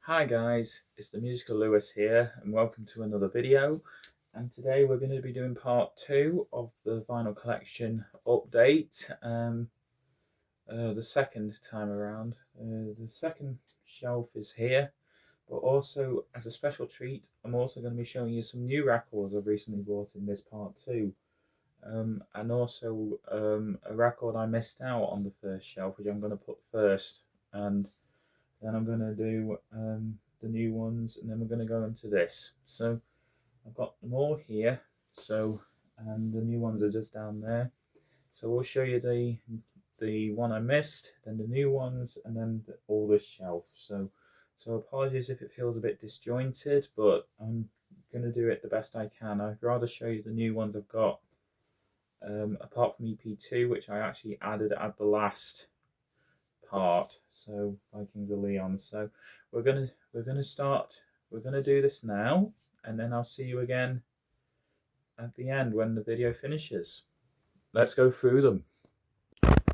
Hi guys, it's the MusicaLewis here and welcome to another video, and today we're going to be doing part 2 of the vinyl collection update, the second time around. The second shelf is here, but also as a special treat I'm also going to be showing you some new records I've recently bought in this part 2, and also a record I missed out on the first shelf which I'm going to put first, and then I'm going to do the new ones, and then we're going to go into this. So I've got them all here. So and the new ones are just down there. So we'll show you the one I missed, then the new ones, and then all this shelf. So apologies if it feels a bit disjointed, but I'm going to do it the best I can. I'd rather show you the new ones I've got, apart from EP2, which I actually added at the last part. So Vikings of Leon. So we're gonna do this now, and then I'll see you again at the end when the video finishes. Let's go through them.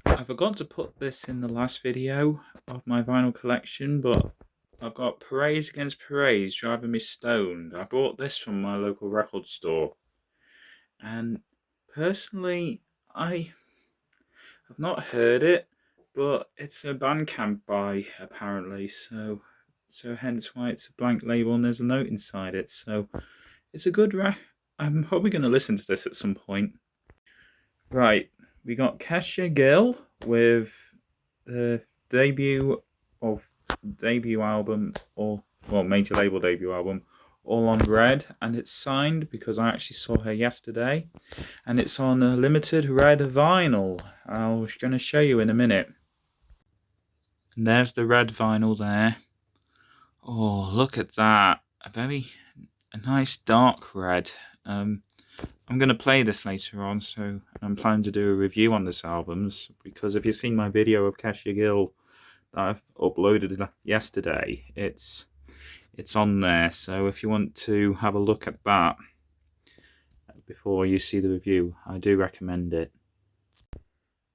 I forgot to put this in the last video of my vinyl collection, but I've got Parades Against Parades driving me stoned. I bought this from my local record store, and personally I have not heard it, but it's a Bandcamp buy apparently, so hence why it's a blank label and there's a note inside it. So it's a good I'm probably going to listen to this at some point. Right, we got Kesha Gill with the debut album, or well, major label debut album, All on Red, and it's signed because I actually saw her yesterday, and it's on a limited red vinyl. I'm going to show you in a minute. And there's the red vinyl there. Oh, look at that. A nice dark red. I'm going to play this later on, so I'm planning to do a review on this album, because if you've seen my video of Kesha Gill that I've uploaded yesterday, it's on there. So if you want to have a look at that before you see the review, I do recommend it.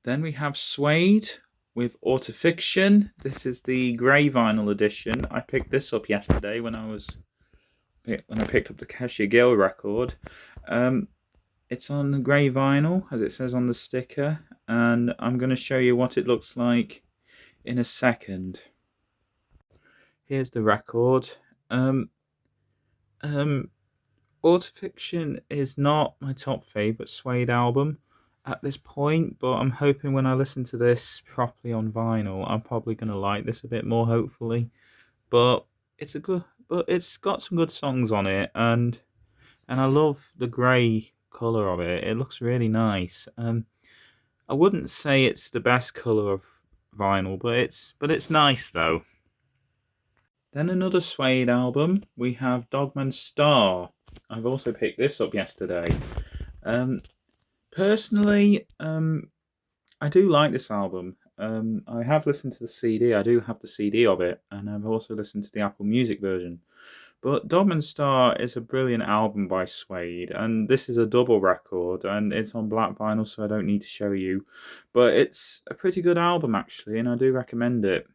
Then we have Suede with Autofiction. This is the grey vinyl edition. I picked this up yesterday when I picked up the Kesha Gill record. It's on the grey vinyl, as it says on the sticker, and I'm going to show you what it looks like in a second. Here's the record. Autofiction is not my top favourite Suede album at this point, but I'm hoping when I listen to this properly on vinyl, I'm probably going to like this a bit more, hopefully. But it's got some good songs on it, and I love the grey colour of it. It looks really nice. I wouldn't say it's the best colour of vinyl, but it's nice though. Then another Suede album, we have Dogman Star. I've also picked this up yesterday. Personally, I do like this album. I have listened to the CD. I do have the CD of it, and I've also listened to the Apple Music version. But Dogman Star is a brilliant album by Suede, and this is a double record, and it's on black vinyl, so I don't need to show you. But it's a pretty good album, actually, and I do recommend it.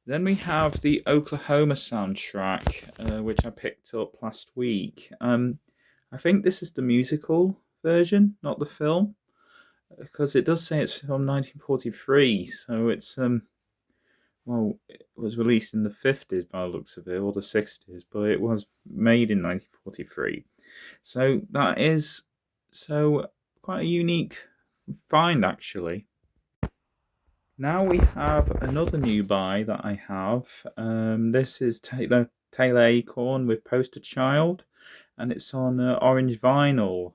Then we have the Oklahoma soundtrack, which I picked up last week. I think this is the musical version, not the film, because it does say it's from 1943, so it's well, it was released in the 50s by the looks of it, or the 60s, but it was made in 1943. So that is quite a unique find, actually. Now we have another new buy that I have. This is Taylor Acorn with Poster Child, and it's on orange vinyl.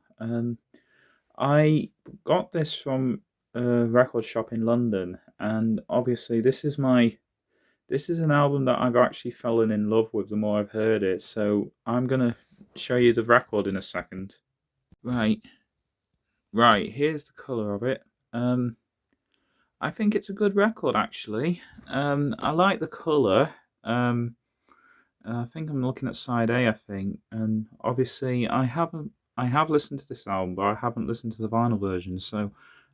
I got this from a record shop in London, and obviously this is an album that I've actually fallen in love with the more I've heard it. So I'm gonna show you the record in a second. Right. Here's the colour of it. I think it's a good record, actually. I like the colour. I think I'm looking at side A, I think, and obviously I have listened to this album, but I haven't listened to the vinyl version, so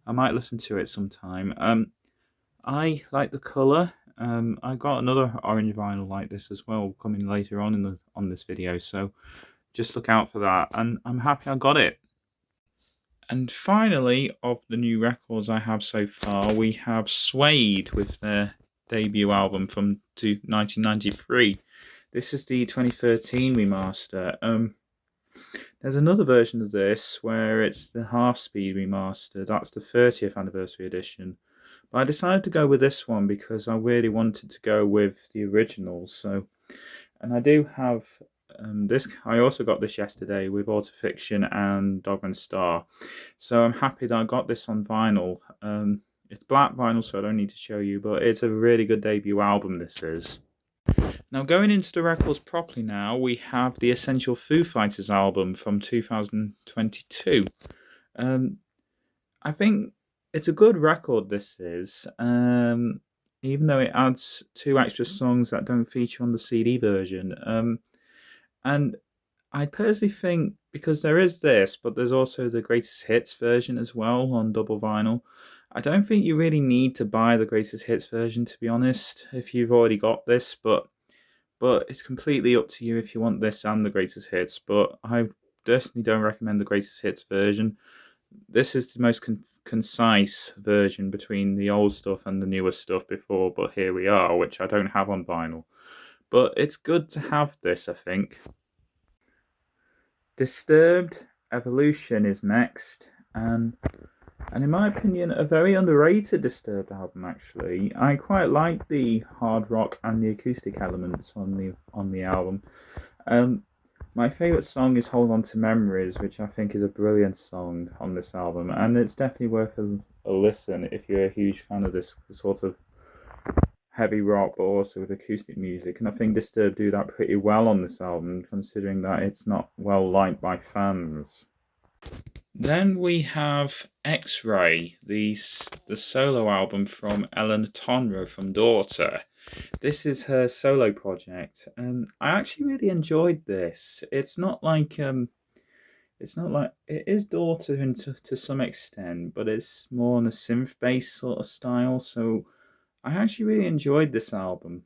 I might listen to it sometime. I like the colour. I got another orange vinyl like this as well coming later on this video, so just look out for that. And I'm happy I got it. And finally, of the new records I have so far, we have Suede with their debut album from 1993. This is the 2013 remaster. There's another version of this where it's the half-speed remaster. That's the 30th anniversary edition. But I decided to go with this one because I really wanted to go with the original. And I do have this. I also got this yesterday with Autofiction and Dog and Star. So I'm happy that I got this on vinyl. It's black vinyl, so I don't need to show you, but it's a really good debut album, this is. Now, going into the records properly now, we have the Essential Foo Fighters album from 2022. I think it's a good record, this is, even though it adds 2 extra songs that don't feature on the CD version. And I personally think, because there is this, but there's also the Greatest Hits version as well on double vinyl, I don't think you really need to buy the Greatest Hits version, to be honest, if you've already got this, but it's completely up to you if you want this and the Greatest Hits, but I definitely don't recommend the Greatest Hits version. This is the most concise version between the old stuff and the newer stuff before, but here we are, which I don't have on vinyl. But it's good to have this, I think. Disturbed Evolution is next, and in my opinion, a very underrated Disturbed album, actually. I quite like the hard rock and the acoustic elements on the album. My favourite song is Hold On To Memories, which I think is a brilliant song on this album, and it's definitely worth a listen if you're a huge fan of this sort of heavy rock, but also with acoustic music. And I think Disturbed do that pretty well on this album, considering that it's not well liked by fans. Then we have X-Ray, the solo album from Ellen Tonra from Daughter. This is her solo project, and I actually really enjoyed this. It's not like it is Daughter to some extent, but it's more on a synth-based sort of style. So I actually really enjoyed this album.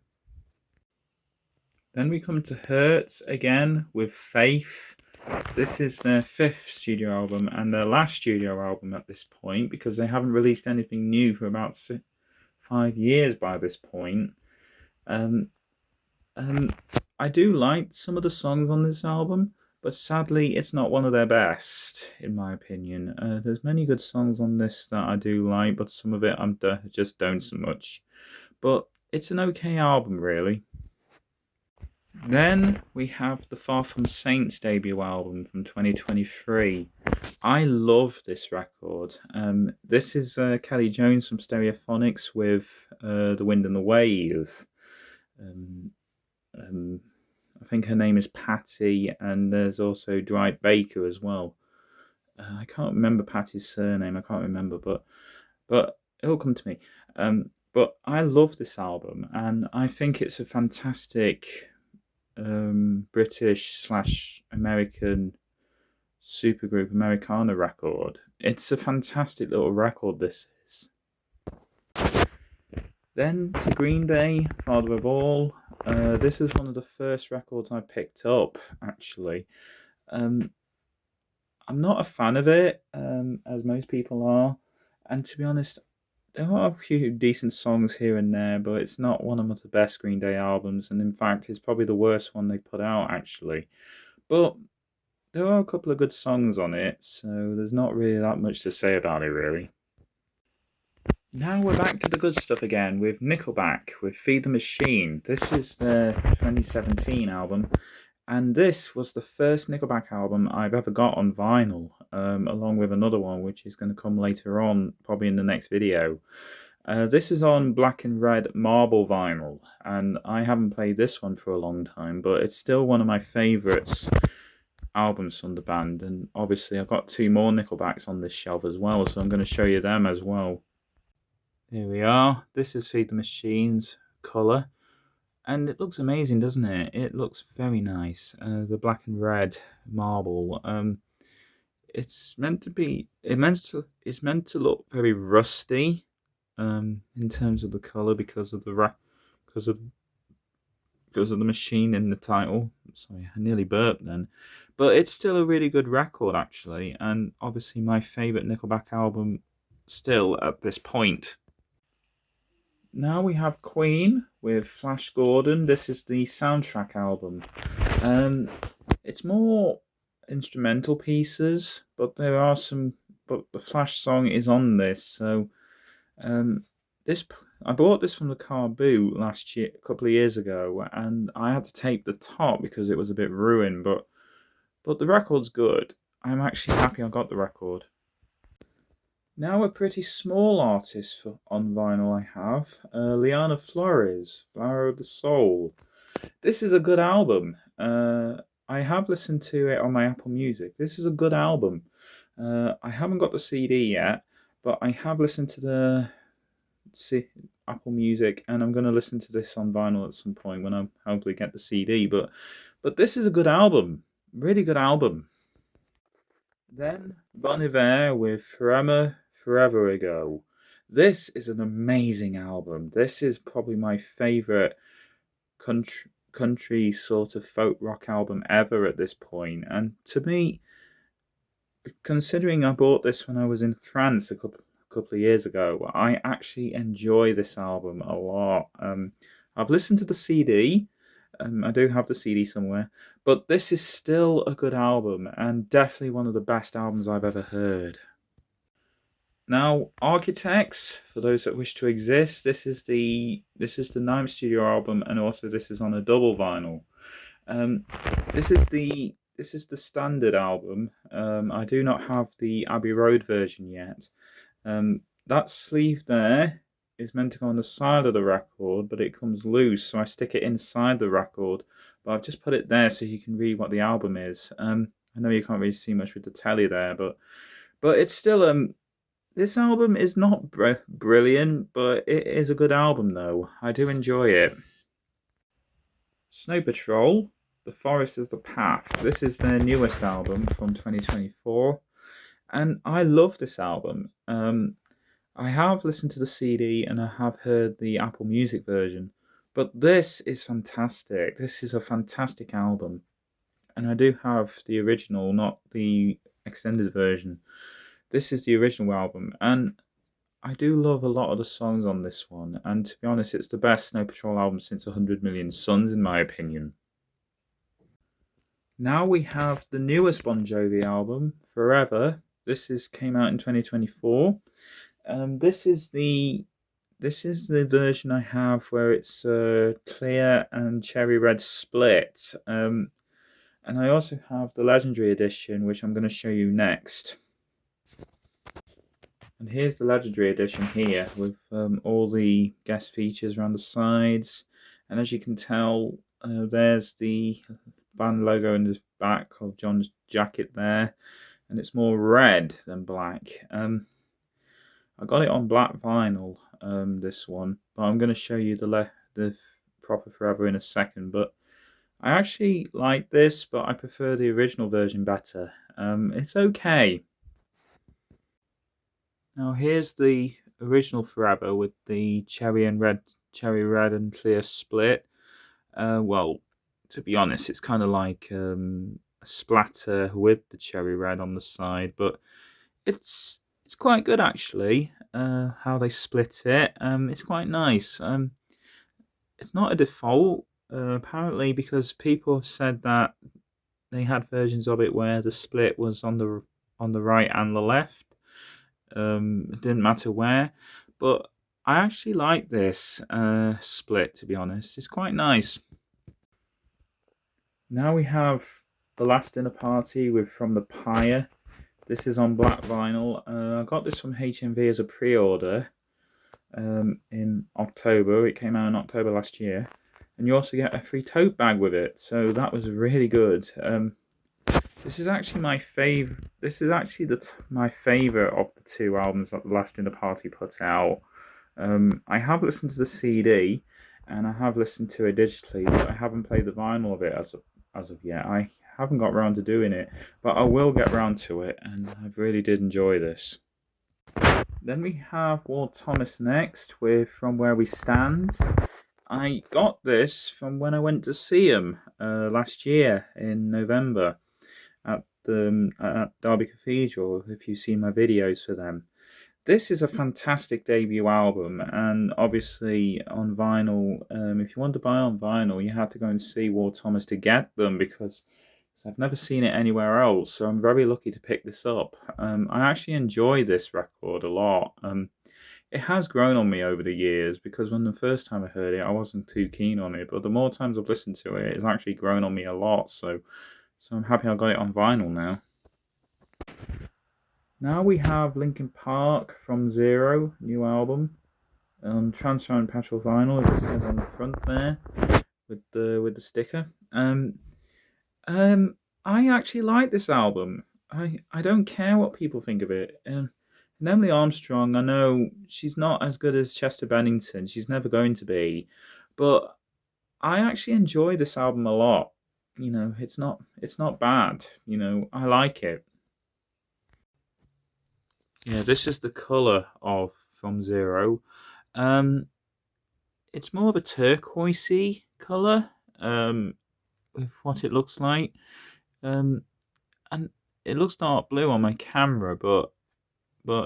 Then we come to Hurts again with Faith. This is their 5th studio album and their last studio album at this point, because they haven't released anything new for about 5 years by this point. I do like some of the songs on this album, but sadly it's not one of their best, in my opinion. There's many good songs on this that I do like, but some of it I just don't so much. But it's an okay album, really. Then we have the Far From Saints debut album from 2023. I love this record. This is Kelly Jones from Stereophonics with The Wind and the Wave. I think her name is Patty, and there's also Dwight Baker as well. I can't remember Patty's surname. I can't remember, but it'll come to me. But I love this album, and I think it's a fantastic British/American supergroup Americana record. It's a fantastic little record, this is. Then to Green Day, Father of All. This is one of the first records I picked up, actually. I'm not a fan of it, as most people are, and to be honest, there are a few decent songs here and there, but it's not one of the best Green Day albums, and in fact, it's probably the worst one they put out, actually. But there are a couple of good songs on it, so there's not really that much to say about it, really. Now we're back to the good stuff again with Nickelback, with Feed the Machine. This is their 2017 album, and this was the first Nickelback album I've ever got on vinyl, along with another one which is going to come later on, probably in the next video. This is on black and red marble vinyl, and I haven't played this one for a long time, but it's still one of my favourites albums from the band, and obviously I've got 2 more Nickelbacks on this shelf as well, so I'm going to show you them as well. Here we are. This is Feed the Machine's colour. And it looks amazing, doesn't it? It looks very nice. The black and red marble. It's meant to look very rusty, in terms of the color, because of the because of the machine in the title. Sorry, I nearly burped then. But it's still a really good record, actually, and obviously my favourite Nickelback album still at this point. Now we have Queen with Flash Gordon. This is the soundtrack album. It's more instrumental pieces, but there are some. But the Flash song is on this, so this I bought this from the car boot last year, a couple of years ago, and I had to tape the top because it was a bit ruined. But the record's good. I'm actually happy I got the record. Now a pretty small artist on vinyl I have, Liana Flores, Flower of the Soul. This is a good album. I have listened to it on my Apple Music. This is a good album. I haven't got the CD yet, but I have listened to the Apple Music, and I'm going to listen to this on vinyl at some point when I hopefully get the CD. But this is a good album. Really good album. Then Bon Iver with Forever Ago. This is an amazing album. This is probably my favourite country sort of folk rock album ever at this point. And to me, considering I bought this when I was in France a couple of years ago, I actually enjoy this album a lot. I've listened to the CD. I do have the CD somewhere, but this is still a good album and definitely one of the best albums I've ever heard. Now, Architects, for those that wish to exist, this is the ninth studio album, and also this is on a double vinyl. This is the standard album. I do not have the Abbey Road version yet. That sleeve there is meant to go on the side of the record, but it comes loose, so I stick it inside the record. But I've just put it there so you can read what the album is. I know you can't really see much with the telly there, but it's still this album is not brilliant, but it is a good album though. I do enjoy it. Snow Patrol, The Forest is the Path. This is their newest album from 2024, and I love this album. I have listened to the CD and I have heard the Apple Music version, but this is fantastic. This is a fantastic album, and I do have the original, not the extended version. This is the original album, and I do love a lot of the songs on this one, and to be honest, it's the best Snow Patrol album since 100 Million Suns, in my opinion. Now we have the newest Bon Jovi album, Forever. This came out in 2024. This is the version I have where it's clear and cherry red split. And I also have the Legendary Edition, which I'm going to show you next. And here's the Legendary Edition here with all the guest features around the sides. And as you can tell, there's the band logo in the back of John's jacket there. And it's more red than black. I got it on black vinyl, this one. But I'm going to show you the proper Forever in a second. But I actually like this, but I prefer the original version better. It's okay. Now here's the original Forever with the cherry red and clear split. Well, to be honest, it's kind of like a splatter with the cherry red on the side, but it's quite good actually. How they split it, it's quite nice. It's not a default, apparently, because people have said that they had versions of it where the split was on the right and the left. It didn't matter where, but I actually like this split, to be honest. It's quite nice. Now we have The Last Dinner Party with From the Pyre. This is on black vinyl. I got this from HMV as a pre-order in October. It came out in October last year. And you also get a free tote bag with it, so that was really good. This is actually my favourite. This is actually my favourite of the two albums that The Last Dinner Party put out. I have listened to the CD, and I have listened to it digitally, but I haven't played the vinyl of it as of yet. I haven't got around to doing it, but I will get around to it, and I really did enjoy this. Then we have Walt Thomas next with From Where We Stand. I got this from when I went to see him last year in November at Derby Cathedral, if you've seen my videos for them. This is a fantastic debut album, and obviously on vinyl, if you want to buy on vinyl, you have to go and see Ward Thomas to get them because I've never seen it anywhere else, so I'm very lucky to pick this up. I actually enjoy this record a lot. It has grown on me over the years because when the first time I heard it, I wasn't too keen on it, but the more times I've listened to it, it's actually grown on me a lot, so I'm happy I got it on vinyl now. Now we have Linkin Park from Zero, new album, on transparent petrol vinyl, as it says on the front there, with the sticker. Um, I actually like this album. I don't care what people think of it. Emily Armstrong, I know she's not as good as Chester Bennington. She's never going to be, but I actually enjoy this album a lot. You know, it's not bad. You know, I like it. Yeah, this is the color of From Zero. Um, it's more of a turquoisey color. With what it looks like. Um, and it looks dark blue on my camera, but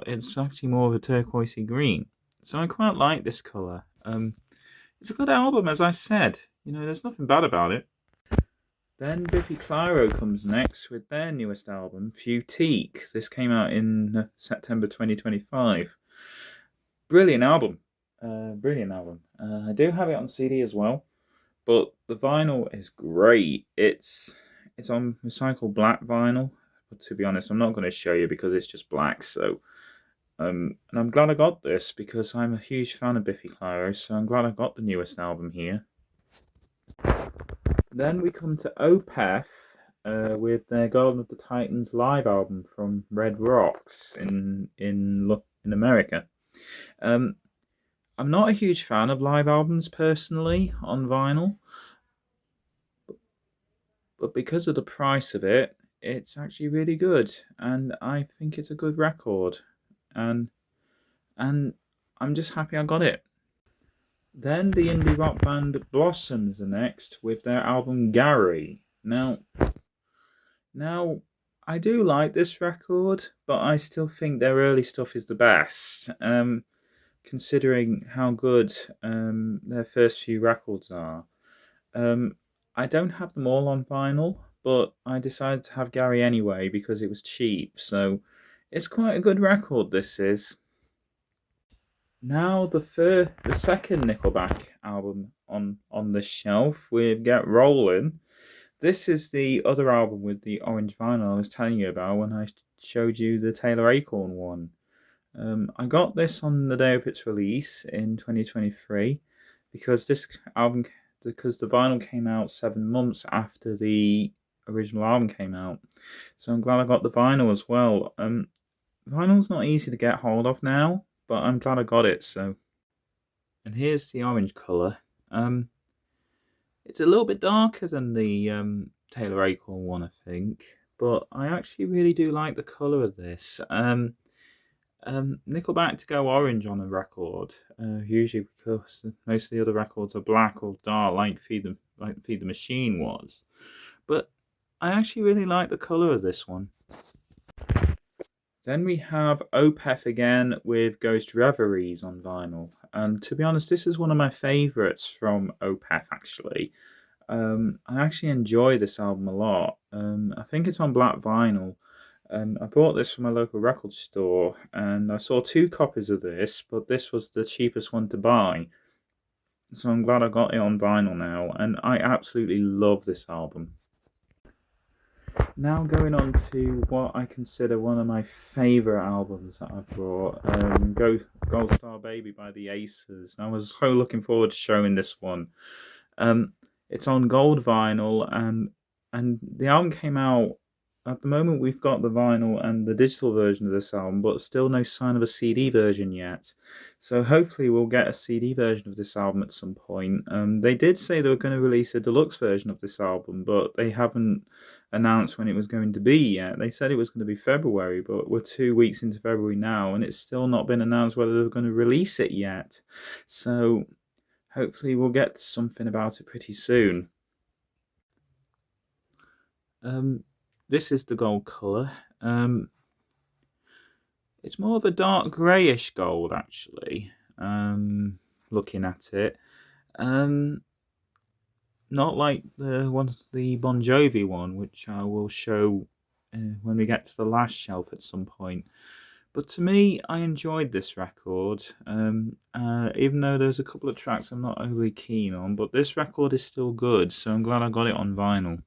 it's actually more of a turquoisey green. So I quite like this color. It's a good album, as I said. You know, there's nothing bad about it. Then Biffy Clyro comes next with their newest album, Futique. This came out in September 2025. Brilliant album. Brilliant album. I do have it on CD as well, but the vinyl is great. It's on recycled black vinyl. But to be honest, I'm not going to show you because it's just black. So, and I'm glad I got this because I'm a huge fan of Biffy Clyro. So I'm glad I got the newest album here. Then we come to Opeth with their Garden of the Titans live album from Red Rocks in America. I'm not a huge fan of live albums personally on vinyl, but because of the price of it, it's actually really good, and I think it's a good record, and and I'm just happy I got it. Then the indie rock band Blossoms are next with their album Gary. Now, I do like this record, but I still think their early stuff is the best. Considering how good their first few records are. Um, I don't have them all on vinyl, but I decided to have Gary anyway because it was cheap. So it's quite a good record. This is now the second Nickelback album on the shelf with Get Rollin'. This is the other album with the orange vinyl I was telling you about when I showed you the Taylor Acorn one. I got this on the day of its release in 2023 because because the vinyl came out 7 months after the original album came out. So I'm glad I got the vinyl as well. Vinyl's not easy to get hold of now, but I'm glad I got it. So, and here's the orange color. It's a little bit darker than the Taylor Acorn one, I think, but I actually really do like the color of this. Nickelback to go orange on a record, usually because most of the other records are black or dark, like Feed the Machine was. But I actually really like the color of this one. Then we have Opeth again with Ghost Reveries on vinyl. And to be honest, this is one of my favourites from Opeth actually. I actually enjoy this album a lot. I think it's on black vinyl. I bought this from a local record store and I saw 2 copies of this, but this was the cheapest one to buy. So I'm glad I got it on vinyl now, and I absolutely love this album. Now going on to what I consider one of my favourite albums that I brought, Gold Star Baby by the Aces. I was so looking forward to showing this one. It's on gold vinyl, and the album came out. At the moment, we've got the vinyl and the digital version of this album, but still no sign of a CD version yet. So hopefully we'll get a CD version of this album at some point. They did say they were going to release a deluxe version of this album, but they haven't announced when it was going to be yet. They said it was going to be February, but we're 2 weeks into February now, and it's still not been announced whether they're going to release it yet. So hopefully we'll get something about it pretty soon. This is the gold colour. It's more of a dark greyish gold, actually, looking at it. Not like the Bon Jovi one, which I will show when we get to the last shelf at some point. But to me, I enjoyed this record, even though there's a couple of tracks I'm not overly keen on, but this record is still good, so I'm glad I got it on vinyl.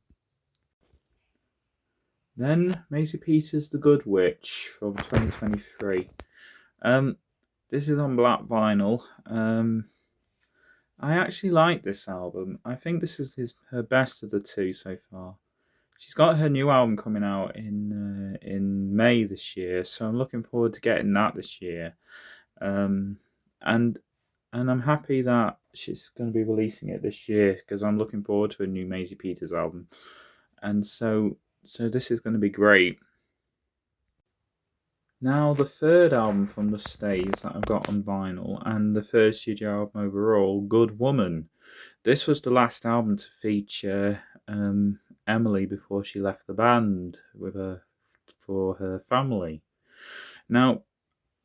Then, Maisie Peters' The Good Witch from 2023. This is on black vinyl. I actually like this album. I think this is her best of the two so far. She's got her new album coming out in May this year, so I'm looking forward to getting that this year. And I'm happy that she's going to be releasing it this year because I'm looking forward to a new Maisie Peters album. And so this is going to be great. Now, the third album from the Stays that I've got on vinyl, and the first studio album overall, Good Woman. This was the last album to feature Emily before she left the band for her family. Now,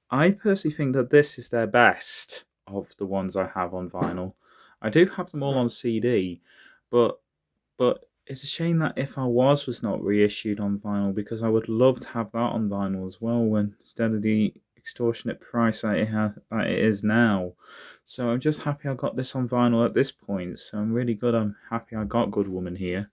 I personally think that this is their best of the ones I have on vinyl. I do have them all on CD, but it's a shame that If I Was not reissued on vinyl, because I would love to have that on vinyl as well, when instead of the extortionate price that it is now. So I'm just happy I got this on vinyl at this point. So I'm really good. I'm happy I got Good Woman here.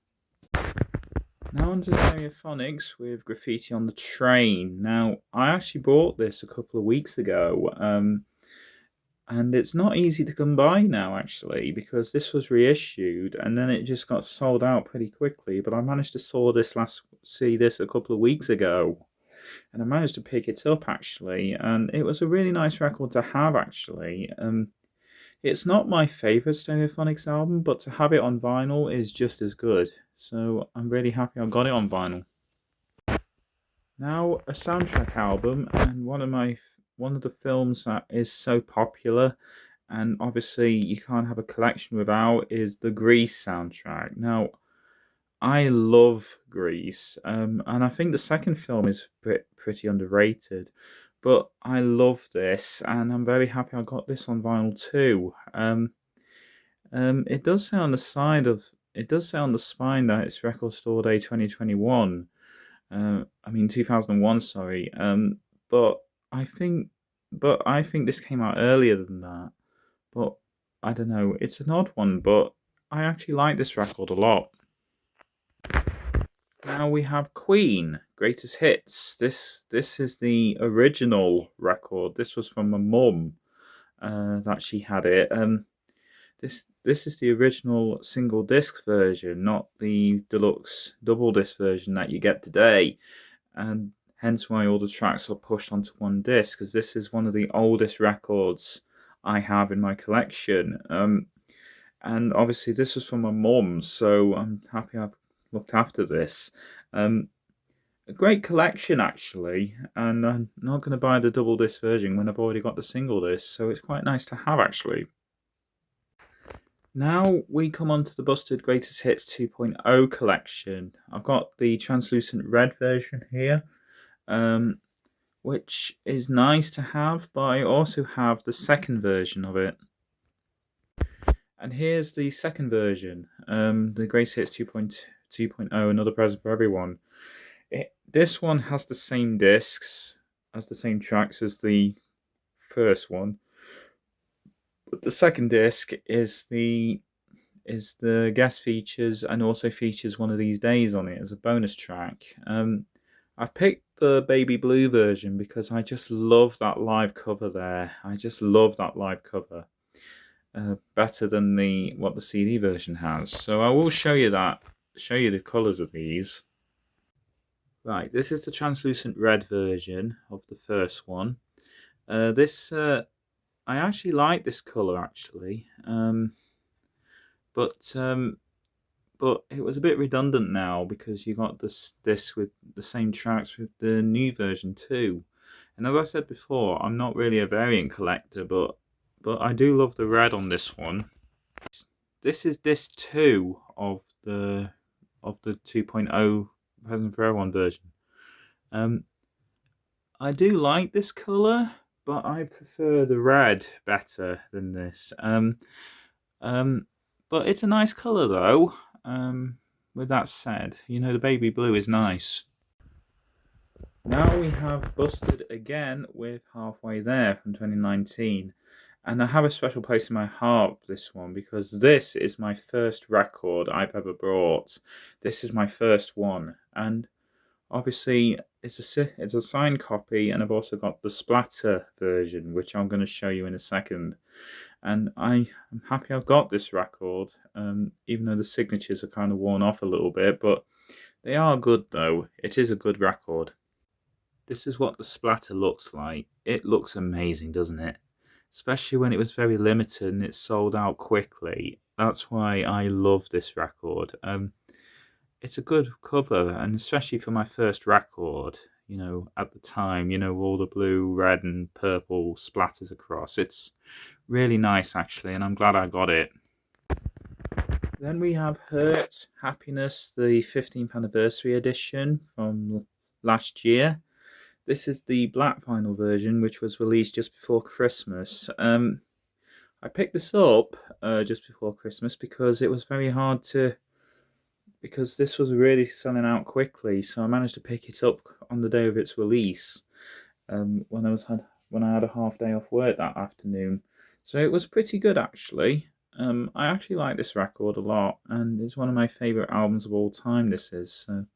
Now on to Stereophonics with Graffiti on the Train. Now, I actually bought this a couple of weeks ago. And it's not easy to come by now, actually, because this was reissued and then it just got sold out pretty quickly. But I managed to see this a couple of weeks ago, and I managed to pick it up, actually. And it was a really nice record to have, actually. It's not my favourite Stereophonics album, but to have it on vinyl is just as good. So I'm really happy I got it on vinyl. Now, a soundtrack album, and one of the films that is so popular, and obviously you can't have a collection without, is the Grease soundtrack. Now, I love Grease, and I think the second film is pretty underrated, but I love this, and I'm very happy I got this on vinyl too. It does say on the spine that it's Record Store Day 2021. 2001, sorry. But I think this came out earlier than that. But I don't know. It's an odd one, but I actually like this record a lot. Now we have Queen, Greatest Hits. This is the original record. This was from my mum that she had it. This is the original single disc version, not the deluxe double disc version that you get today, and hence why all the tracks are pushed onto one disc, because this is one of the oldest records I have in my collection. And obviously this was from my mum, so I'm happy I've looked after this. A great collection, actually, and I'm not going to buy the double disc version when I've already got the single disc, so it's quite nice to have, actually. Now we come on to the Busted Greatest Hits 2.0 collection. I've got the translucent red version here, which is nice to have, but I also have the second version of it. And here's the second version, the Greatest Hits 2.0, another present for everyone. This one has the same discs, has the same tracks as the first one. But the second disc is the guest features, and also features One of These Days on it as a bonus track. I've picked the baby blue version because I just love that live cover there. I just love that live cover. Better than what the CD version has. So I will show you the colours of these. Right, this is the translucent red version of the first one. I actually like this colour, actually, but it was a bit redundant now because you got this with the same tracks with the new version too. And as I said before, I'm not really a variant collector, but but I do love the red on this one. This is disc 2 of the 2.0 Present for Everyone version. I do like this colour, but I prefer the red better than this. But it's a nice colour though. With that said, you know, the baby blue is nice. Now we have Busted again with Halfway There from 2019. And I have a special place in my heart for this one because this is my first record I've ever brought. This is my first one. And obviously it's a signed copy, and I've also got the splatter version, which I'm going to show you in a second. And I am happy I've got this record, even though the signatures are kind of worn off a little bit, but they are good though. It is a good record. This is what the splatter looks like. It looks amazing, doesn't it? Especially when it was very limited and it sold out quickly. That's why I love this record. It's a good cover, and especially for my first record, you know, at the time, you know, all the blue, red and purple splatters across. It's really nice actually, and I'm glad I got it. Then we have Hurt Happiness, the 15th anniversary edition from last year. This is the black vinyl version, which was released just before Christmas. I picked this up just before Christmas because it was very hard to, because this was really selling out quickly. So I managed to pick it up on the day of its release when I had a half day off work that afternoon. So it was pretty good actually. I actually like this record a lot, and it's one of my favourite albums of all time. This is so.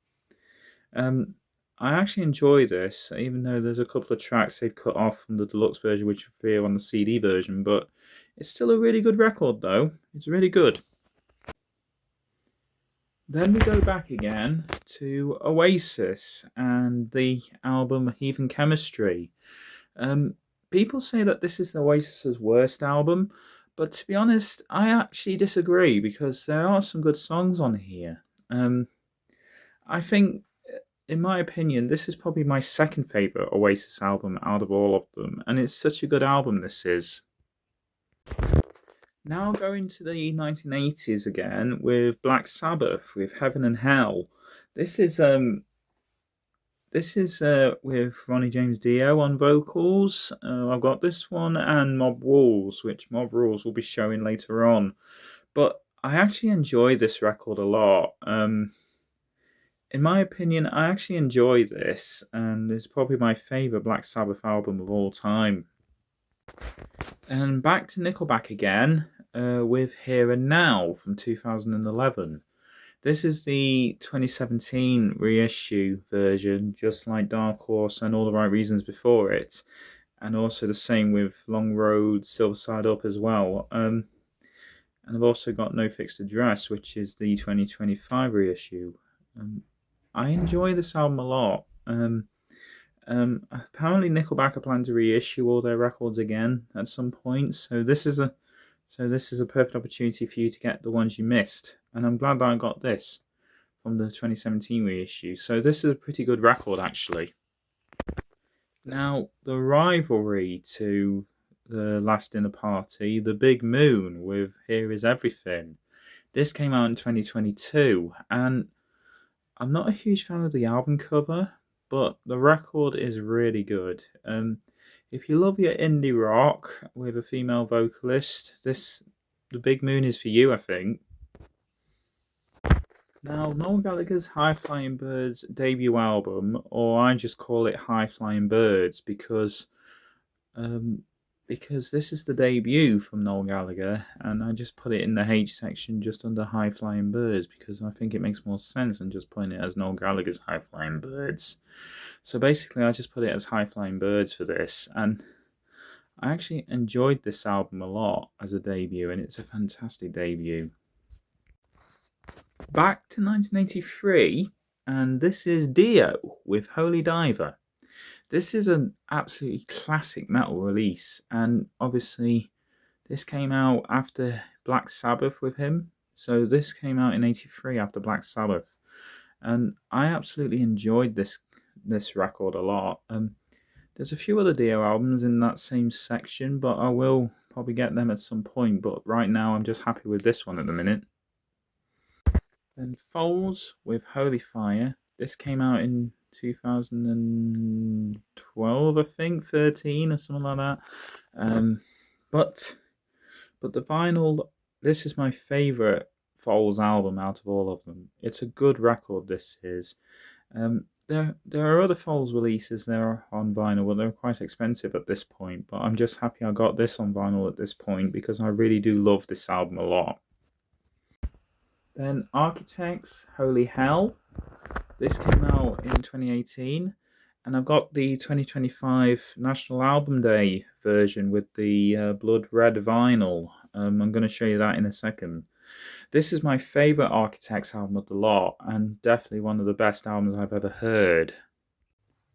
I actually enjoy this, even though there's a couple of tracks they've cut off from the deluxe version, which appear on the CD version, but it's still a really good record, though. It's really good. Then we go back again to Oasis and the album Heathen Chemistry. People say that this is Oasis's worst album, but to be honest, I actually disagree because there are some good songs on here. I think, in my opinion, this is probably my second favourite Oasis album out of all of them, and it's such a good album, this is. Now going to the 1980s again with Black Sabbath, with Heaven and Hell. This is with Ronnie James Dio on vocals. I've got this one and Mob Rules, which Mob Rules will be showing later on. But I actually enjoy this record a lot. In my opinion, I actually enjoy this, and it's probably my favourite Black Sabbath album of all time. And back to Nickelback again, with Here and Now from 2011. This is the 2017 reissue version, just like Dark Horse and All the Right Reasons before it, and also the same with Long Road, Silver Side Up as well. And I've also got No Fixed Address, which is the 2025 reissue. I enjoy this album a lot. Apparently Nickelback are planning to reissue all their records again at some point, so this is a perfect opportunity for you to get the ones you missed. And I'm glad that I got this from the 2017 reissue. So this is a pretty good record actually. Now, the rivalry to the Last Dinner Party, The Big Moon with Here Is Everything. This came out in 2022, and I'm not a huge fan of the album cover, but the record is really good. If you love your indie rock with a female vocalist, The Big Moon is for you, I think. Now, Noel Gallagher's High Flying Birds debut album, or I just call it High Flying Birds because this is the debut from Noel Gallagher, and I just put it in the H section just under High Flying Birds because I think it makes more sense than just putting it as Noel Gallagher's High Flying Birds. So basically I just put it as High Flying Birds for this, and I actually enjoyed this album a lot as a debut, and it's a fantastic debut. Back to 1983, and this is Dio with Holy Diver. This is an absolutely classic metal release, and obviously this came out after Black Sabbath with him. So this came out in 83 after Black Sabbath, and I absolutely enjoyed this record a lot. There's a few other Dio albums in that same section, but I will probably get them at some point, but right now I'm just happy with this one at the minute. Then Foals with Holy Fire. This came out in 2012, I think, 13 or something like that. But the vinyl, this is my favourite Foals album out of all of them. It's a good record, this is. There are other Foals releases there on vinyl, but they're quite expensive at this point. But I'm just happy I got this on vinyl at this point because I really do love this album a lot. Then Architects, Holy Hell. This came out in 2018, and I've got the 2025 National Album Day version with the blood red vinyl. I'm going to show you that in a second. This is my favourite Architects album of the lot, and definitely one of the best albums I've ever heard.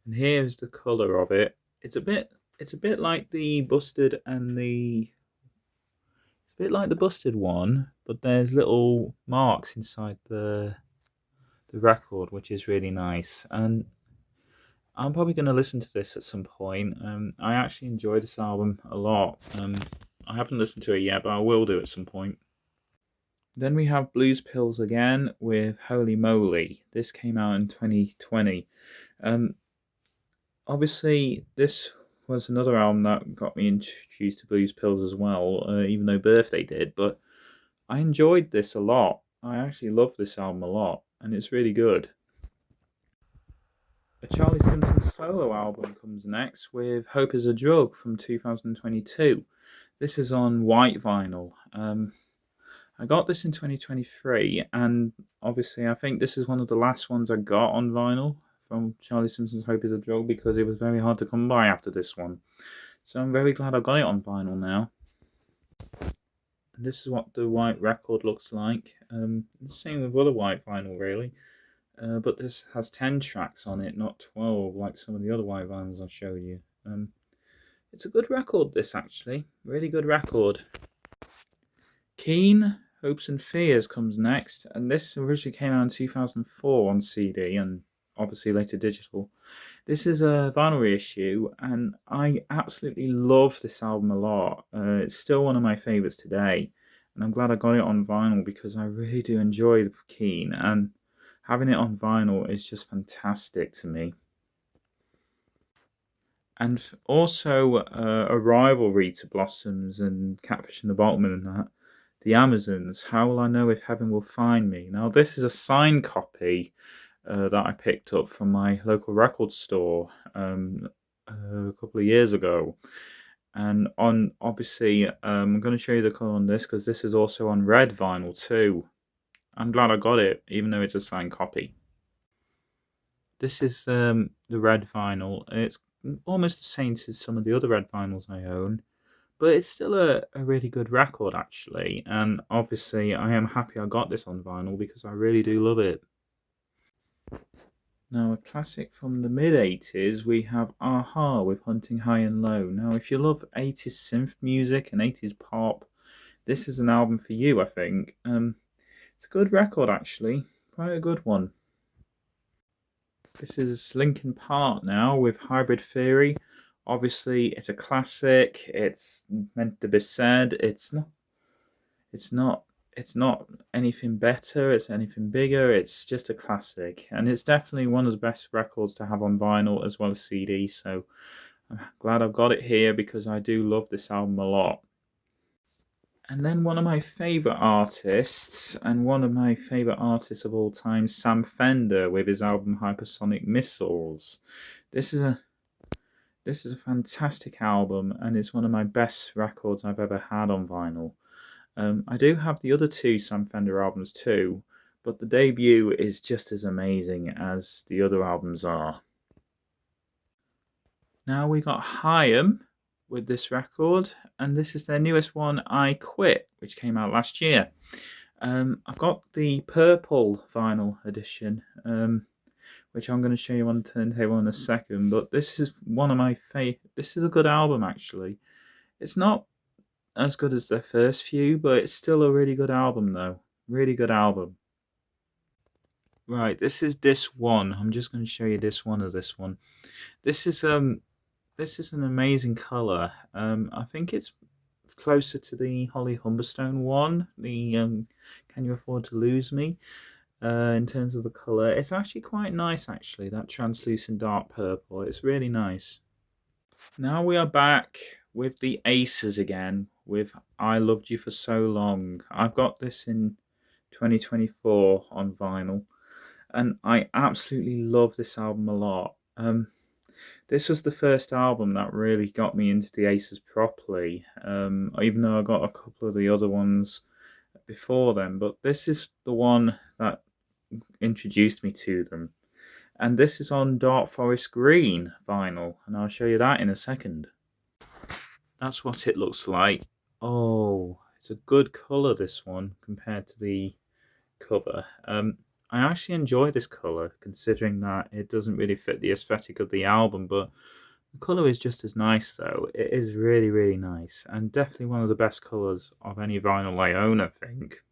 And here's the colour of it. It's a bit like the Busted and the... It's a bit like the Busted one, but there's little marks inside the record, which is really nice. And I'm probably going to listen to this at some point. I actually enjoy this album a lot. I haven't listened to it yet, but I will do at some point. Then we have Blues Pills again with Holy Moly. This came out in 2020. Obviously, this was another album that got me introduced to Blues Pills as well, even though Birthday did. But I enjoyed this a lot. I actually love this album a lot, and it's really good. A Charlie Simpson solo album comes next with Hope is a Drug from 2022. This is on white vinyl. I got this in 2023, and obviously I think this is one of the last ones I got on vinyl from Charlie Simpson's Hope is a Drug because it was very hard to come by after this one. So I'm very glad I got it on vinyl now. And this is what the white record looks like. The same with other white vinyl, really. But this has 10 tracks on it, not 12, like some of the other white vinyls I showed you. It's a good record, this, actually. Really good record. Keen, Hopes and Fears comes next, and this originally came out in 2004 on CD and obviously later digital. This is a vinyl reissue, and I absolutely love this album a lot. It's still one of my favourites today, and I'm glad I got it on vinyl because I really do enjoy Keen, and having it on vinyl is just fantastic to me. And also a rivalry to Blossoms and Catfish and the Bottlemen and that, the Amazons, How Will I Know If Heaven Will Find Me? Now, this is a signed copy that I picked up from my local record store a couple of years ago. And obviously, I'm going to show you the colour on this because this is also on red vinyl too. I'm glad I got it, even though it's a signed copy. This is the red vinyl. It's almost the same as some of the other red vinyls I own, but it's still a really good record, actually. And obviously, I am happy I got this on vinyl because I really do love it. Now, a classic from the mid-80s, we have Aha with Hunting High and Low. Now, if you love 80s synth music and 80s pop, this is an album for you, I think. It's a good record, actually. Quite a good one. This is Linkin Park now with Hybrid Theory. Obviously, it's a classic. It's meant to be said. It's not anything better. It's anything bigger. It's just a classic, and it's definitely one of the best records to have on vinyl as well as CD. So I'm glad I've got it here because I do love this album a lot. And then one of my favourite artists, and one of my favourite artists of all time, Sam Fender, with his album Hypersonic Missiles. This is a fantastic album, and it's one of my best records I've ever had on vinyl. I do have the other two Sam Fender albums too, but the debut is just as amazing as the other albums are. Now we got Haim with this record, and this is their newest one, I Quit, which came out last year. I've got the purple vinyl edition, which I'm going to show you on the turntable in a second, but this is one of my this is a good album, actually. It's not as good as their first few, but it's still a really good album, though. Really good album. Right, this is disc 1. I'm just going to show you disc 1 of this one. This is an amazing colour. I think it's closer to the Holly Humberstone one, the Can You Afford to Lose Me? In terms of the colour, it's actually quite nice, actually, that translucent dark purple. It's really nice. Now we are back with the Aces again, with I Loved You for So Long. I've got this in 2024 on vinyl, and I absolutely love this album a lot. This was the first album that really got me into the Aces properly, even though I got a couple of the other ones before then, but this is the one that introduced me to them. And this is on Dark Forest Green vinyl, and I'll show you that in a second. That's what it looks like. Oh, it's a good colour, this one, compared to the cover. I actually enjoy this colour, considering that it doesn't really fit the aesthetic of the album, but the colour is just as nice, though. It is really, really nice, and definitely one of the best colours of any vinyl I own, I think.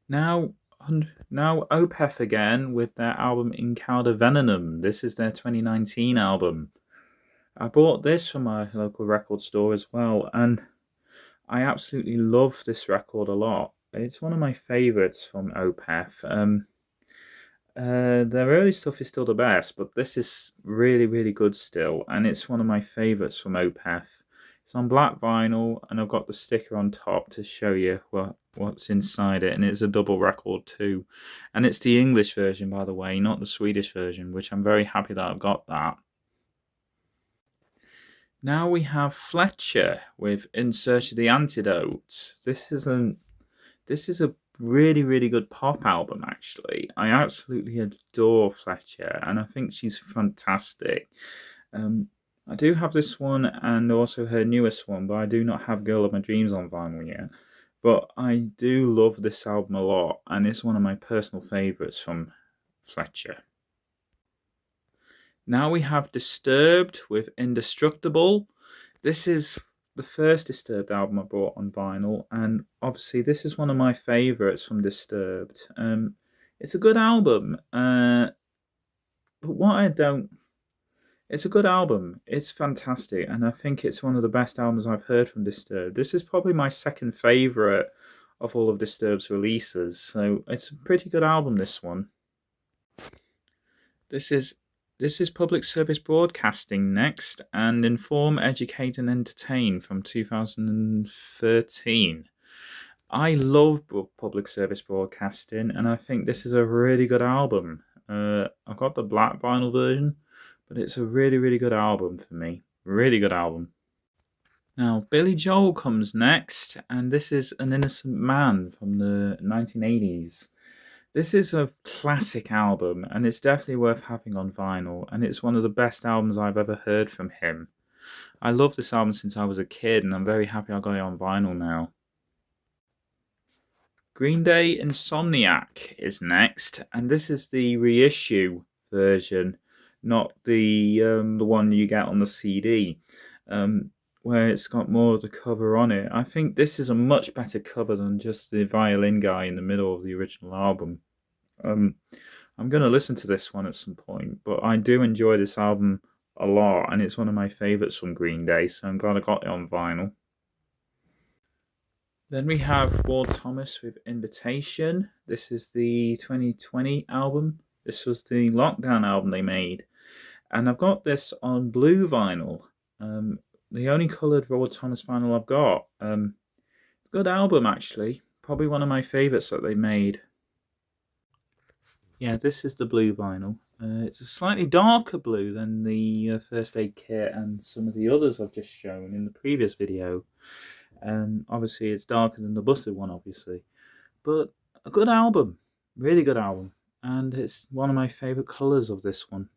Now Opeth again with their album In Cauda Venenum. This is their 2019 album. I bought this from my local record store as well, and I absolutely love this record a lot. It's one of my favourites from Opeth. Their early stuff is still the best, but this is really, really good still, and it's one of my favourites from Opeth. It's on black vinyl, and I've got the sticker on top to show you what's inside it, and it's a double record too. And it's the English version, by the way, not the Swedish version, which I'm very happy that I've got that. Now we have Fletcher with In Search of the Antidote. This is a really, really good pop album, actually. I absolutely adore Fletcher, and I think she's fantastic. I do have this one and also her newest one, but I do not have Girl of My Dreams on vinyl yet. But I do love this album a lot, and it's one of my personal favourites from Fletcher. Now we have Disturbed with Indestructible. This is the first Disturbed album I bought on vinyl, and obviously this is one of my favourites from Disturbed. It's a good album, but it's a good album. It's fantastic, and I think it's one of the best albums I've heard from Disturbed. This is probably my second favourite of all of Disturbed's releases, so it's a pretty good album, this one. This is Public Service Broadcasting next, and Inform, Educate and Entertain from 2013. I love Public Service Broadcasting, and I think this is a really good album. I've got the black vinyl version, but it's a really, really good album for me. Really good album. Now, Billy Joel comes next, and this is An Innocent Man from the 1980s. This is a classic album, and it's definitely worth having on vinyl, and it's one of the best albums I've ever heard from him. I love this album since I was a kid, and I'm very happy I got it on vinyl now. Green Day Insomniac is next, and this is the reissue version, not the one you get on the CD, where it's got more of the cover on it. I think this is a much better cover than just the violin guy in the middle of the original album. I'm going to listen to this one at some point, but I do enjoy this album a lot, and it's one of my favourites from Green Day, so I'm glad I got it on vinyl. Then we have Ward Thomas with Invitation. This is the 2020 album. This was the lockdown album they made. And I've got this on blue vinyl. The only coloured Ward Thomas vinyl I've got. Good album, actually. Probably one of my favourites that they made. Yeah, this is the blue vinyl. It's a slightly darker blue than the First Aid Kit and some of the others I've just shown in the previous video. And obviously it's darker than the Busted one, obviously. But a good album. Really good album. And it's one of my favourite colours of this one.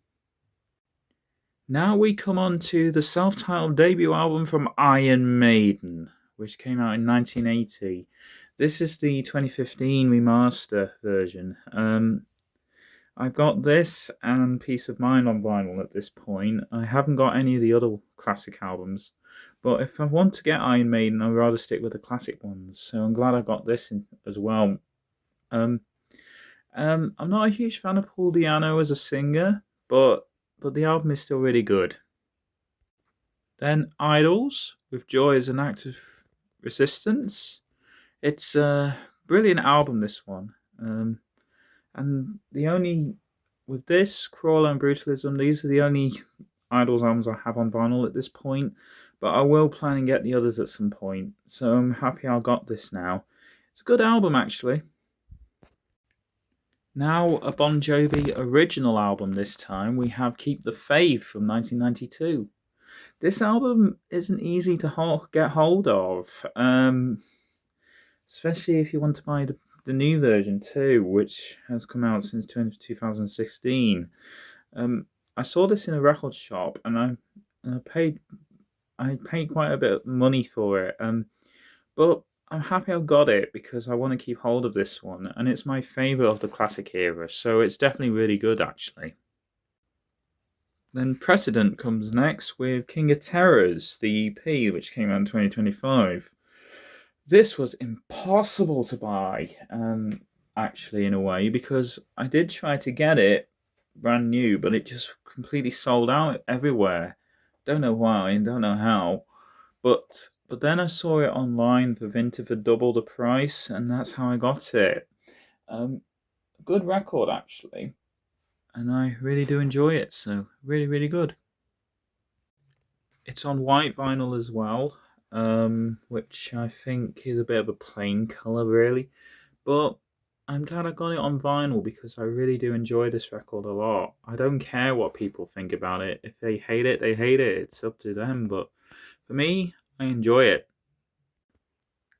Now we come on to the self-titled debut album from Iron Maiden, which came out in 1980. This is the 2015 remaster version. I've got this and Peace of Mind on vinyl at this point. I haven't got any of the other classic albums. But if I want to get Iron Maiden, I'd rather stick with the classic ones. So I'm glad I got this in as well. I'm not a huge fan of Paul Di'Anno as a singer, but the album is still really good. Then Idols, with Joy as an Act of Resistance. It's a brilliant album, this one. And with this, Crawler and Brutalism, these are the only Idols albums I have on vinyl at this point, but I will plan and get the others at some point, so I'm happy I got this now. It's a good album, actually. Now, a Bon Jovi original album this time, we have Keep the Faith from 1992. This album isn't easy to get hold of, especially if you want to buy the new version too, which has come out since 2016. I saw this in a record shop, and I paid quite a bit of money for it. But I'm happy I got it because I want to keep hold of this one, and it's my favourite of the classic era, so it's definitely really good, actually. Then Precedent comes next with King of Terrors, the EP, which came out in 2025. This was impossible to buy, actually, in a way, because I did try to get it brand new, but it just completely sold out everywhere. Don't know why and don't know how, but then I saw it online for Vinted for double the price, and that's how I got it. Good record, actually, and I really do enjoy it, so really, really good. It's on white vinyl as well, which I think is a bit of a plain colour, really, but I'm glad I got it on vinyl because I really do enjoy this record a lot. I don't care what people think about it. If they hate it, they hate it. It's up to them, but for me, I enjoy it.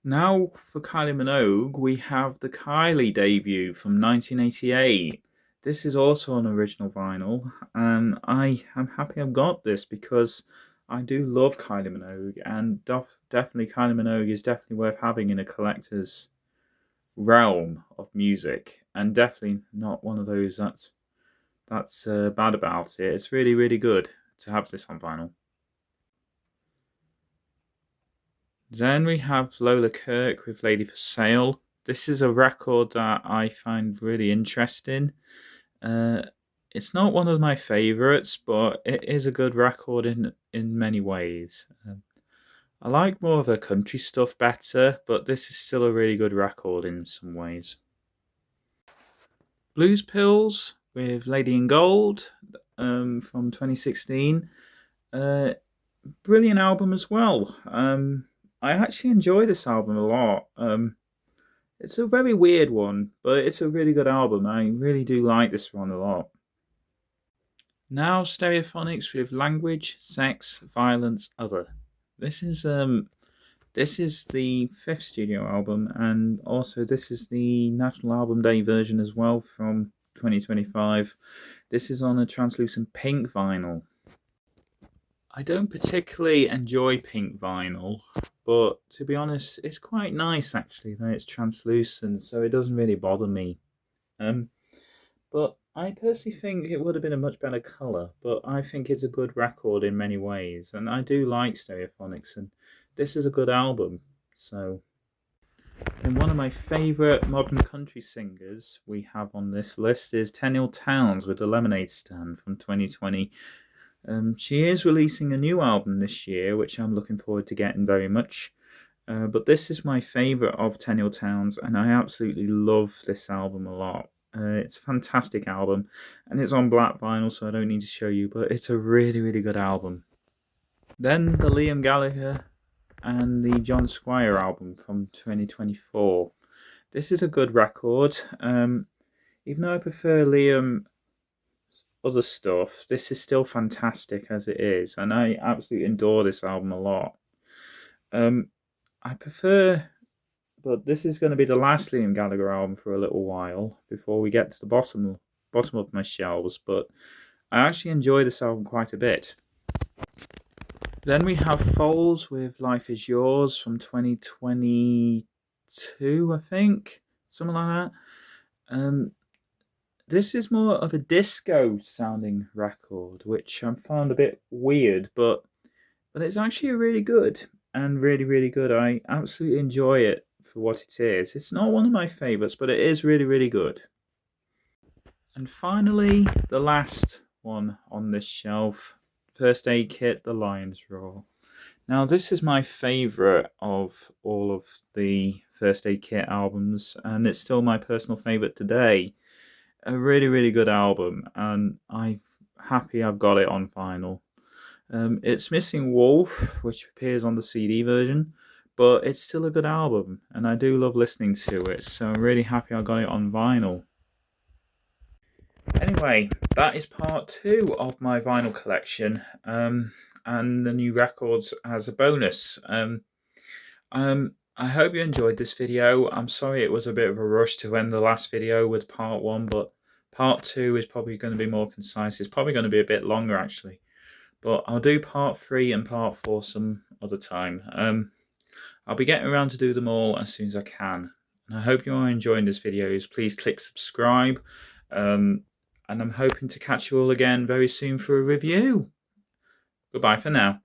Now for Kylie Minogue, we have the Kylie debut from 1988. This is also an original vinyl, and I am happy I've got this because I do love Kylie Minogue, and definitely Kylie Minogue is definitely worth having in a collector's realm of music, and definitely not one of those that's bad about it. It's really, really good to have this on vinyl. Then we have Lola Kirk with Lady for Sale. This is a record that I find really interesting. It's not one of my favourites, but it is a good record in many ways. I like more of her country stuff better, but this is still a really good record in some ways. Blues Pills with Lady in Gold from 2016. Brilliant album as well. I actually enjoy this album a lot. It's a very weird one, but it's a really good album. I really do like this one a lot. Now Stereophonics with Language, Sex, Violence, Other. This is the fifth studio album, and also this is the National Album Day version as well from 2025. This is on a translucent pink vinyl. I don't particularly enjoy pink vinyl, but to be honest, it's quite nice actually that it's translucent, so it doesn't really bother me. But I personally think it would have been a much better colour, but I think it's a good record in many ways, and I do like Stereophonics, and this is a good album, so... And one of my favourite modern country singers we have on this list is Tenille Townes with The Lemonade Stand from 2020. She is releasing a new album this year, which I'm looking forward to getting very much. But this is my favourite of Tenille Townes, and I absolutely love this album a lot. It's a fantastic album, and it's on black vinyl, so I don't need to show you, but it's a really, really good album. Then the Liam Gallagher and the John Squire album from 2024. This is a good record. Even though I prefer Liam other stuff, this is still fantastic as it is, and I absolutely adore this album a lot. I prefer, but this is going to be the last Liam Gallagher album for a little while before we get to the bottom of my shelves, but I actually enjoy this album quite a bit. Then we have Foals with Life Is Yours from 2022, I think, something like that. This is more of a disco sounding record, which I found a bit weird, but it's actually really good and really, really good. I absolutely enjoy it for what it is. It's not one of my favourites, but it is really, really good. And finally, the last one on this shelf, First Aid Kit, The Lion's Roar. Now, this is my favourite of all of the First Aid Kit albums, and it's still my personal favourite today. A really, really good album, and I'm happy I've got it on vinyl. It's missing Wolf, which appears on the CD version, but it's still a good album, and I do love listening to it, so I'm really happy I got it on vinyl. Anyway, that is part 2 of my vinyl collection, and the new records as a bonus. I hope you enjoyed this video. I'm sorry it was a bit of a rush to end the last video with part 1, but part 2 is probably going to be more concise. It's probably going to be a bit longer, actually. But I'll do part 3 and part 4 some other time. I'll be getting around to do them all as soon as I can. And I hope you are enjoying this videos. Please click subscribe. And I'm hoping to catch you all again very soon for a review. Goodbye for now.